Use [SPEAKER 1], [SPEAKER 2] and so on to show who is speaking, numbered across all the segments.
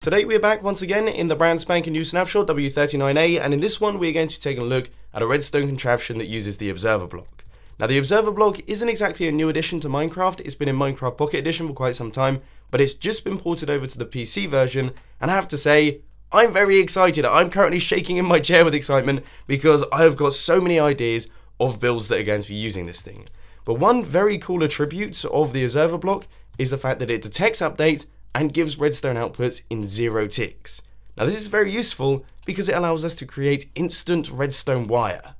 [SPEAKER 1] Today we are back once again in the brand spanking new snapshot W39A, and in this one we are going to be taking a look at a redstone contraption that uses the observer block. Now the observer block isn't exactly a new addition to Minecraft, it's been in Minecraft Pocket Edition for quite some time, but it's just been ported over to the PC version, and I have to say, I'm very excited. I'm currently shaking in my chair with excitement because I've got so many ideas of builds that are going to be using this thing. But one very cool attribute of the observer block is the fact that it detects updates and gives redstone outputs in 0 ticks. Now this is very useful because it allows us to create instant redstone wire.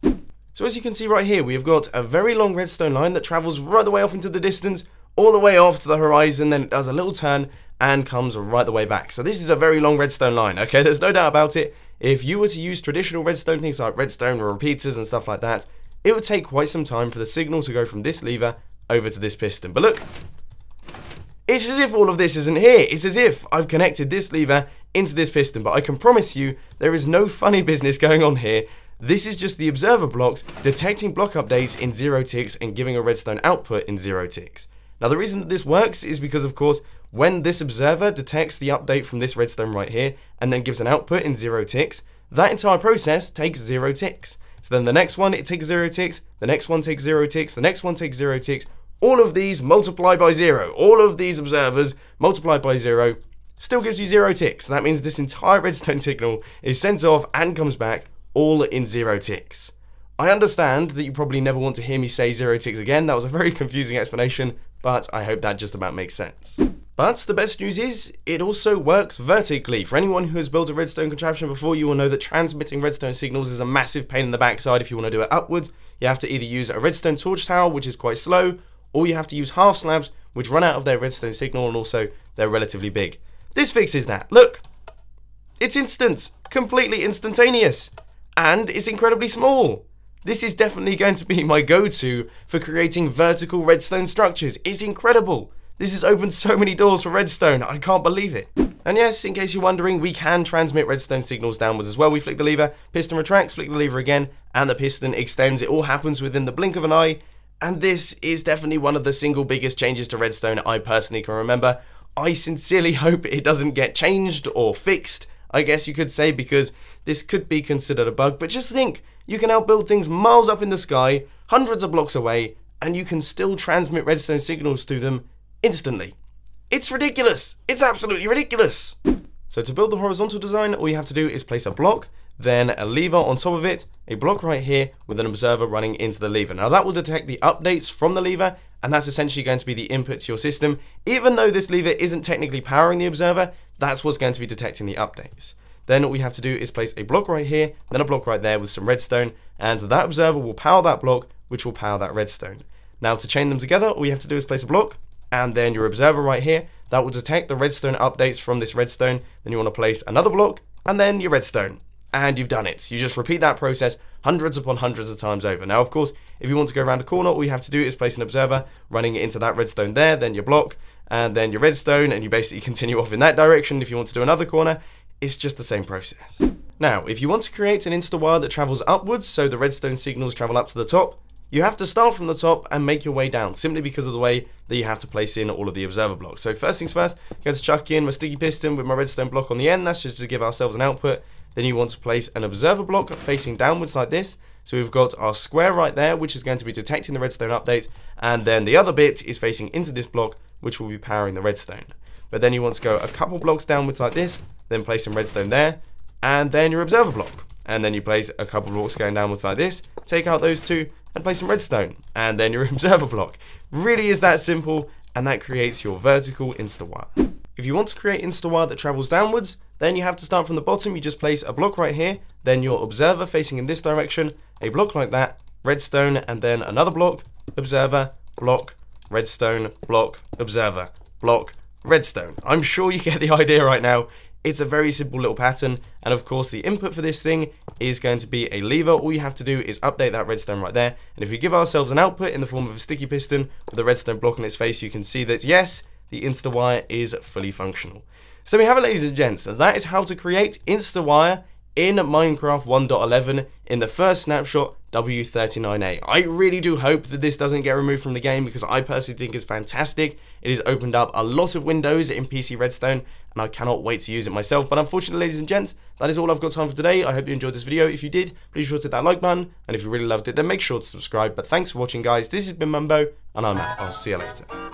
[SPEAKER 1] So as you can see right here, we have got a very long redstone line that travels right the way off into the distance, all the way off to the horizon, then it does a little turn and comes right the way back. So this is a very long redstone line, okay? There's no doubt about it. If you were to use traditional redstone, things like redstone or repeaters and stuff like that, it would take quite some time for the signal to go from this lever over to this piston. But look, it's as if all of this isn't here. It's as if I've connected this lever into this piston, but I can promise you there is no funny business going on here. This is just the observer blocks detecting block updates in 0 ticks and giving a redstone output in 0 ticks. Now the reason that this works is because, of course, when this observer detects the update from this redstone right here and then gives an output in 0 ticks, that entire process takes 0 ticks. So then the next one, it takes 0 ticks, the next one takes 0 ticks, the next one takes 0 ticks. All of these multiplied by 0. All of these observers multiplied by 0 still gives you 0 ticks. So that means this entire redstone signal is sent off and comes back all in 0 ticks. I understand that you probably never want to hear me say 0 ticks again. That was a very confusing explanation, but I hope that just about makes sense. But the best news is, it also works vertically. For anyone who has built a redstone contraption before, you will know that transmitting redstone signals is a massive pain in the backside. If you want to do it upwards, you have to either use a redstone torch tower, which is quite slow, or you have to use half slabs, which run out of their redstone signal, and also they're relatively big. This fixes that. Look, it's instant, completely instantaneous, and it's incredibly small. This is definitely going to be my go-to for creating vertical redstone structures. It's incredible. This has opened so many doors for redstone, I can't believe it. And yes, in case you're wondering, we can transmit redstone signals downwards as well. We flick the lever, piston retracts, flick the lever again, and the piston extends. It all happens within the blink of an eye. And this is definitely one of the single biggest changes to redstone I personally can remember. I sincerely hope it doesn't get changed or fixed, I guess you could say, because this could be considered a bug. But just think, you can now build things miles up in the sky, hundreds of blocks away, and you can still transmit redstone signals to them instantly. It's ridiculous. It's absolutely ridiculous. So to build the horizontal design, all you have to do is place a block, then a lever on top of it, a block right here with an observer running into the lever. Now that will detect the updates from the lever, and that's essentially going to be the input to your system. Even though this lever isn't technically powering the observer, that's what's going to be detecting the updates. Then all we have to do is place a block right here, then a block right there with some redstone, and that observer will power that block, which will power that redstone. Now to chain them together, all you have to do is place a block, and then your observer right here, that will detect the redstone updates from this redstone. Then you want to place another block, and then your redstone. And you've done it. You just repeat that process hundreds upon hundreds of times over. Now, of course, if you want to go around a corner, all you have to do is place an observer running into that redstone there, then your block, and then your redstone, and you basically continue off in that direction. If you want to do another corner, it's just the same process. Now, if you want to create an insta-wire that travels upwards, so the redstone signals travel up to the top, you have to start from the top and make your way down, simply because of the way that you have to place in all of the observer blocks. So first things first, I'm going to chuck in my sticky piston with my redstone block on the end. That's just to give ourselves an output. Then you want to place an observer block facing downwards like this. So we've got our square right there, which is going to be detecting the redstone update. And then the other bit is facing into this block, which will be powering the redstone. But then you want to go a couple blocks downwards like this, then place some redstone there, and then your observer block. And then you place a couple blocks going downwards like this, take out those two, and place some redstone, and then your observer block. Really is that simple, and that creates your vertical insta-wire. If you want to create insta-wire that travels downwards, then you have to start from the bottom. You just place a block right here, then your observer facing in this direction, a block like that, redstone, and then another block, observer, block, redstone, block, observer, block, redstone. I'm sure you get the idea right now. It's a very simple little pattern, and of course the input for this thing is going to be a lever. All you have to do is update that redstone right there, and if we give ourselves an output in the form of a sticky piston with a redstone block on its face, you can see that yes, the insta-wire is fully functional. So we have it, ladies and gents, and that is how to create insta-wire in Minecraft 1.11 in the first snapshot W39A. I really do hope that this doesn't get removed from the game because I personally think it's fantastic. It has opened up a lot of windows in PC Redstone and I cannot wait to use it myself. But unfortunately, ladies and gents, that is all I've got time for today. I hope you enjoyed this video. If you did, please be sure to hit that like button, and if you really loved it, then make sure to subscribe. But thanks for watching, guys. This has been Mumbo, and I'm out. I'll see you later.